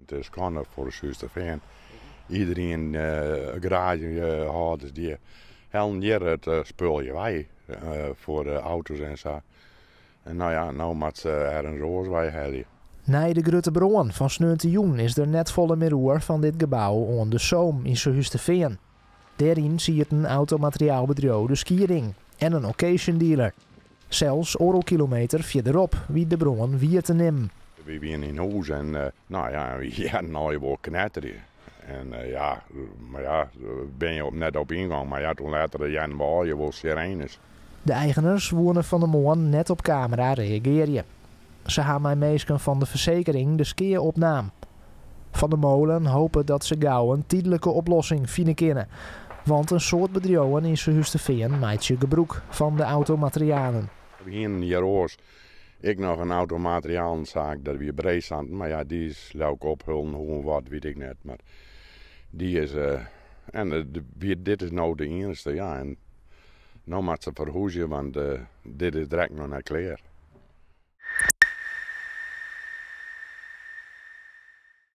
Het is kan voor de Zusterveen. Iedereen garagehouders die helpen hier het spulje wij voor de auto's en zo. En nou ja, nou moet ze er een rooswij hebben. Na de grote bron van 19 juni is er net volle meer oer van dit gebouw aan de Zoom in Zusterveen. Daarin zie je een automateriaalbedrijf de Skiering en een occasion dealer. Zelfs eurokilometer verderop wie de bron wie te nemen. We zijn in huis en nou ja, we hadden nou wel knetteren. En maar ja, ben je net op ingang, maar ja, toen later Jan Bal je wel sirenes. De eigenaars wonen van de man net op camera reageren. Ze gaan mij meesken van de verzekering de skeer opnaam. Van de molen hopen dat ze gauw een tijdelijke oplossing vinden kunnen. Want een soort bedrijven in Zusterveen maakt je gebruik van de automaterialen. Begin jaaroos ik nog een automateriaalzaak dat we breed staan, maar ja, die is leuk ophullen, hoe wat weet ik net. Maar die is, dit is nou de eerste, ja. En nou moet ze verhuizen, want dit is direct nog net klaar.